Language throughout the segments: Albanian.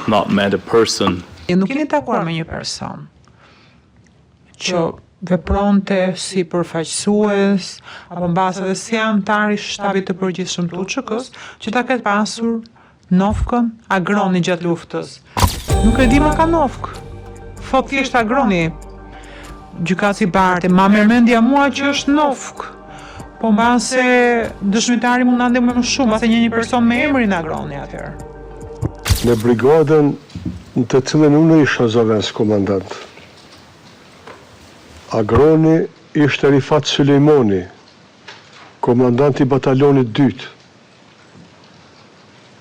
not met a person Nuk keni takuar me një person që vepronte si përfaqësues apo mbas edhe si antar i shtabit të përgjithshëm të UÇK-s që ta ketë pasur nofkën agroni gjatë luftës. Nuk e di ma ka nofk. Thot thjesht agroni. Gjykatësi Barte, ma merr mendja mua që është nofk. Po mbase dëshmitari mund na ndihmojë më shumë, mbase një person me emrin agroni atëherë. Në brigadën në të cilën unë isha zëvendës komandant, agroni ishte Rifat Sulejmani, komandant i batalionit 2,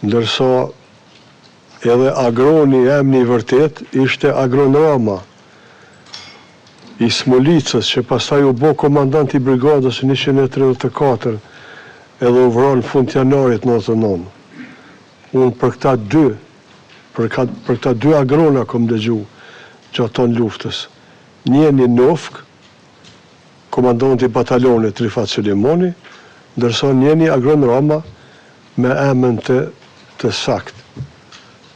ndërsa edhe agroni emri i vërtet ishte Agron Rama, i Smolicës, që pastaj u bë komandant i brigadës 134 edhe u vran fund janarit 99. Unë për këta dy agrona kom dëgju gjatë tonë luftës. Njeni Nofk, komandant i batalionit Rifat Sulejmani, ndërsa njeni Agron Rama me emën të sakt.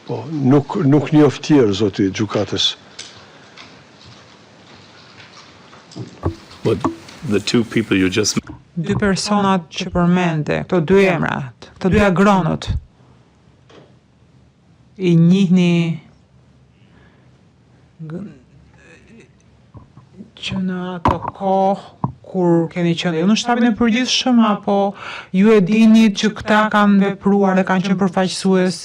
Po, nuk njoft tjerë, zoti gjykatës. But the two people you just Dy personat që përmende, këto dy emrat, këto dy agronët, i njihni që në ato kohë kur keni qenë në shtabin e përgjithshëm apo ju e dinit që këta kanë vepruar dhe kanë qenë përfaqësues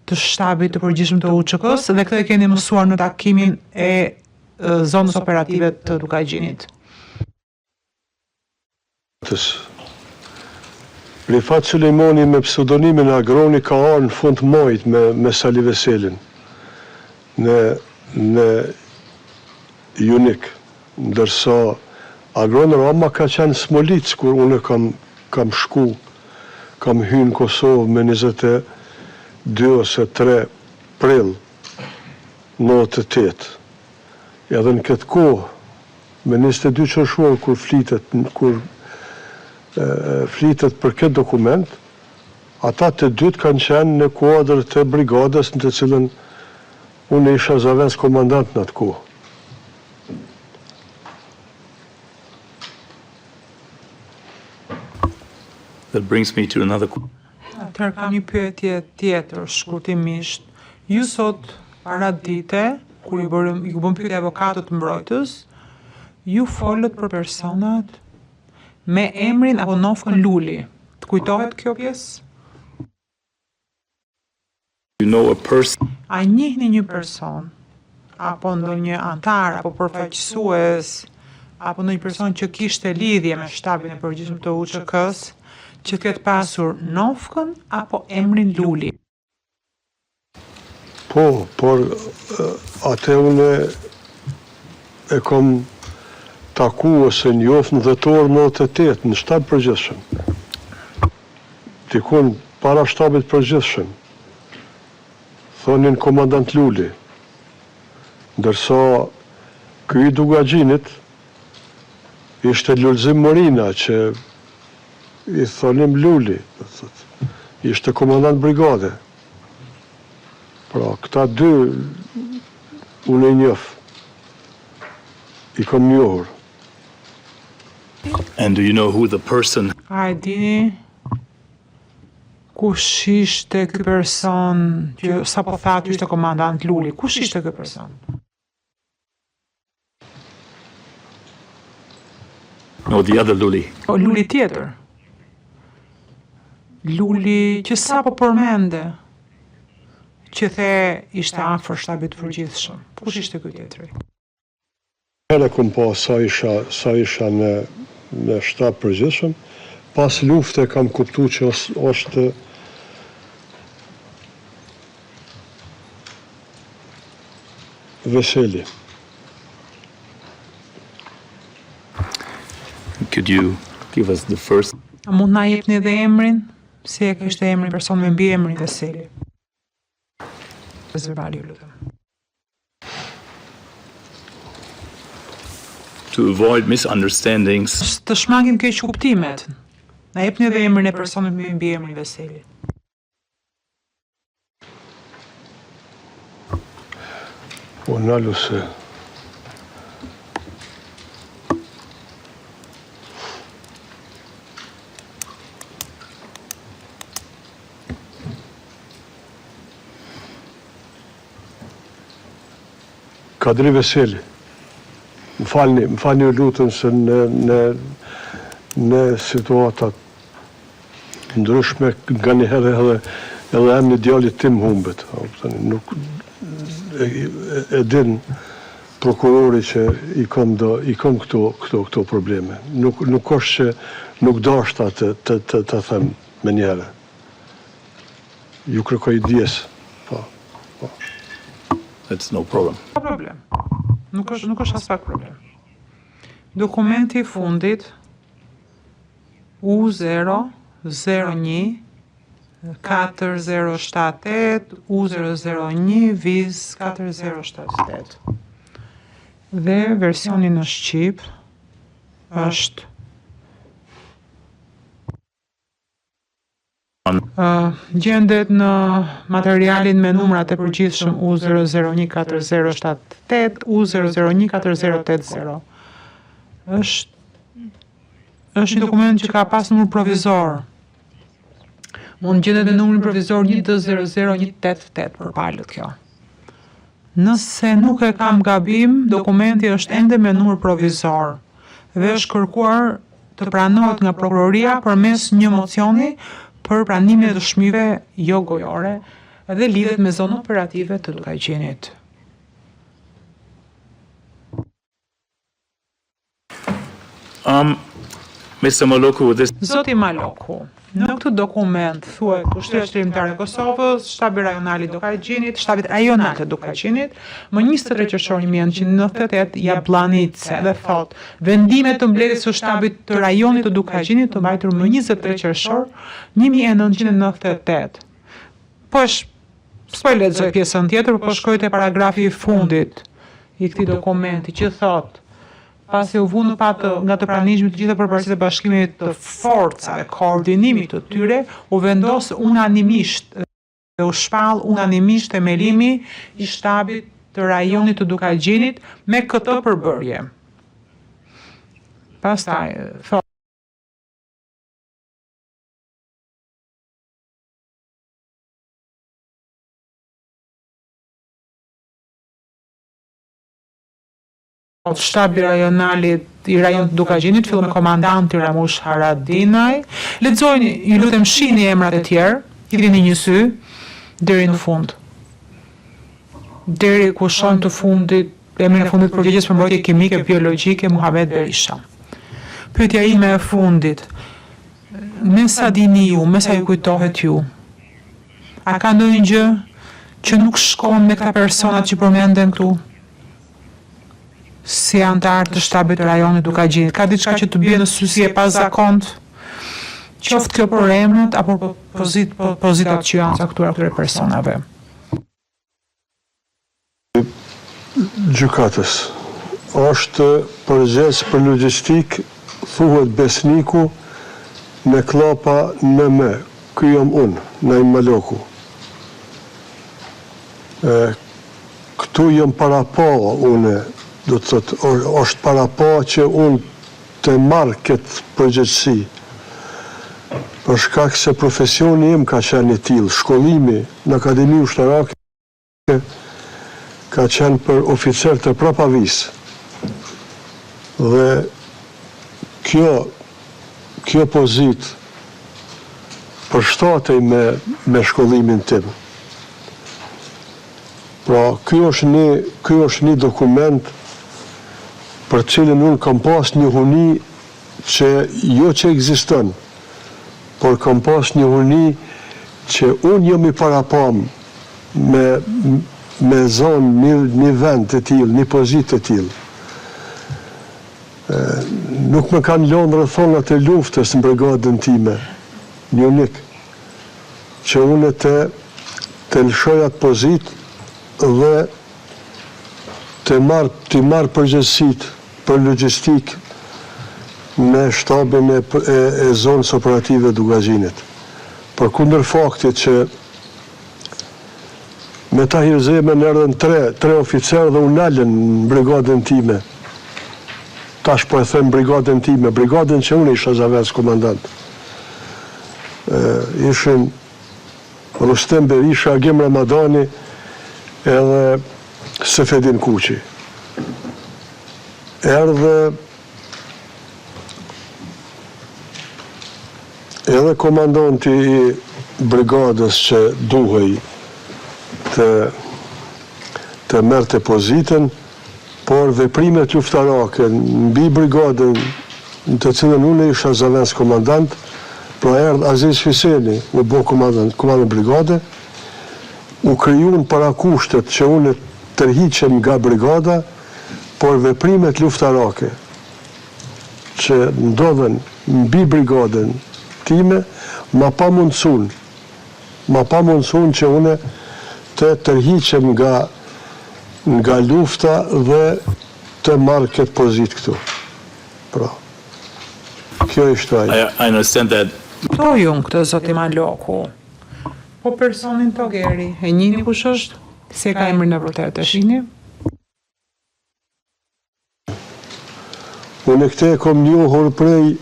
të shtabit të përgjithshëm të UÇK-s dhe këtë e keni mësuar në takimin e zonës operative të Dukagjinit. Rifat Sulejmani me pseudonimin Agroni ka arë në fund majt me Sali Veselin në Junik, ndërsa Agron Rama ka qenë Smolic kur unë kam shku, kam hynë Kosovë me 22 ose 3 prill 98. Edhe në këtë kohë, me 22 qershor kur flitet për këtë dokument, ata të dytë kanë qenë në kuadër të brigadës në të cilën unë isha zëvendës komandant në atë kohë. That brings me to another Atëherë kam një pyetje tjetër, shkurtimisht. Ju sot, para dite, kur ju bën pyetje avokatët mbrojtës, ju folët për personat me emrin apo nofkën Luli. Të kujtohet kjo pjesë? you know a person A njihni një person, apo ndonjë antar, apo përfaqësues, apo ndonjë person që kishte lidhje me shtabin e përgjithshëm të UÇK-s, që ketë pasur nofkën apo emrin Luli? Po, por atë unë e kom taku ose njoft në dhjetor 98 në shtab përgjithshëm. Dikun para shtabit përgjithshëm. Thonin komandant Luli. Ndërsa ky i Dugagjinit ishte Lulzim Morina që i thonim Luli, ishte komandant brigade. Pra, këta dy unë e njoh. I kam njohur. and do you know who the person A e dini kush ishte ky person që sapo thatë ishte komandant Luli? Kush ishte ky person? no the other Luli O Luli tjetër. Luli që sapo përmende që the ishte afër shtabit të përgjithshëm. Kush ishte ky tjetri? Herë kom pa sa isha në shtab përgjithshëm, pas lufte kam kuptu që është Veseli. could you give us the first A mund na jepni edhe emrin? Si e kishte emrin person me mbi emrin Veseli? Zërbali, lutem. to avoid misunderstandings Të shmangim keq kuptimet. Na jepni edhe emrin e personit me mbi emrin Veseli. Po nalu se... Kadri Veseli, më falni lutën se në situatat ndryshme nga njëherë edhe emni djalit tim humbet. Nuk e din prokurori që i kam këto probleme. Nuk është që nuk dashta të them me njëherë. Ju kërkoj dijes. That's no problem. Pa problem. Nuk është as pak problem. Dokumenti I fundit U001 4078 U001 viz 4078. Dhe versioni në Shqip është gjendet në materialin me numrat e përgjithshëm U0014078, U0014080. Është një dokument që ka pas numër provizor. Mund gjendet me numrin provizor 1D00188 për palët kjo. Nëse nuk e kam gabim, dokumenti është ende me numër provizor dhe është kërkuar të pranohet nga prokuroria përmes një mocioni për pranimin e dëshmive jo gojore dhe lidhet me zonë operative të Dukajqinit. Mr. Maloku, Zoti Maloku, në këtë dokument thuhet Ushtria Qëndrimtare e Kosovës, Shtabi Rajonal I Dukajqinit, Shtabit Rajonal të Dukajqinit, më 23 qershor 1998 ja bllanice dhe thot vendimet të mbledhjes së Shtabit të Rajonit të Dukajqinit të mbajtur më 23 qershor 1998. S'po e lexoj pjesën tjetër, po shkoj te paragrafi I fundit I këtij dokumenti që thot pasi u vënë patë nga të pranishmit të gjitha përparësitë e bashkimit të forcave, koordinimit të tyre, u vendos unanimisht dhe u shpall unanimisht themelimi I shtabit të rajonit të Dukajqinit me këtë përbërje. Pastaj, Shtabi rajonalit I rajonit të Dukajqinit, fillo me komandanti Ramush Haradinaj. Lexojini, ju lutem shihni emrat e tjerë, hidhini një sy deri në fund. Deri ku shohim të fundit, emrin e fundit përgjigjes për mbrojtje kimike biologjike Muhamet Berisha. Pyetja ime e fundit. Me sa dini ju, me sa ju kujtohet ju? A ka ndonjë gjë që nuk shkon me këta personat që përmenden këtu? Si antar të shtabit të rajonit Dukajqinit, ka diçka që të bie në sy si e pazakont? Qoftë kjo për emrat apo pozitat që janë caktuar këtyre personave. Gjykatës është përgjegjës për logjistik, thuhet Besniku me klapa në me. Ky jam unë, Naim Maloku. Këtu jam para pa une, do të thotë, është para pa që unë të marrë këtë përgjegjësi. Për shkak se profesioni im ka qenë I tillë, shkollimi në Akademi Ushtarake ka qenë për oficer të prapavis. Dhe kjo pozit përshtatej me shkollimin tim. Pra, ky është një dokument për cilën unë kam pas një huni që jo që ekziston, por kam pas një huni që unë jam I parapam me zonë një vend të tillë, një pozitë të tillë. Nuk më kanë lënë rrethonat e luftës në brigadën time, një unik, që unë të lëshoj atë pozitë dhe të marr përgjegjësitë për logjistik në shtabin e zonës operative Dukajqinit. Përkundër faktit që Me ta hirzemen erdhen tre oficerë dhe unë nalën në brigadën time. Tash po e them brigadën time, brigadën që unë isha zavez komandant. Ishin Rustem Berisha, Agim Ramadani edhe Sefedin Kuqi. Edhe komandanti i brigadës që duhej të merrte pozitën, por veprimet luftarake mbi brigadën në të cilën unë isha zavens komandant, pra erdh Aziz Fiseni, u bë komandant brigade, u krijuan parakushtet që unë tërhiqem nga brigada, por veprimet luftarake që ndodhen mbi brigadën time ma pa mundësun që une të tërhiqem nga lufta dhe të marrë këtë pozit këtu. Pra, kjo ishte ajo. I understand that To ju këtë zoti Maloku. Po personin Togeri, e njini kush është? Si e ka emrin e vërtetë, e shihni? Unë këte e kom njohur prej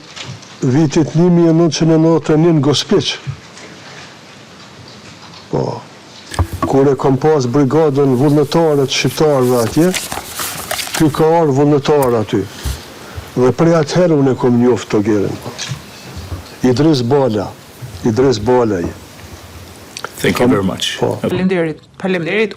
vitit 1991 në Gospiç. Po, kur e kom pas brigadën vullnetare të shqiptarëve atje, ky ka arë vullnetar aty. Dhe prej atëherë unë e kom njoft Togerin. Idris Bala je. Thank you very much. Po. Faleminderit.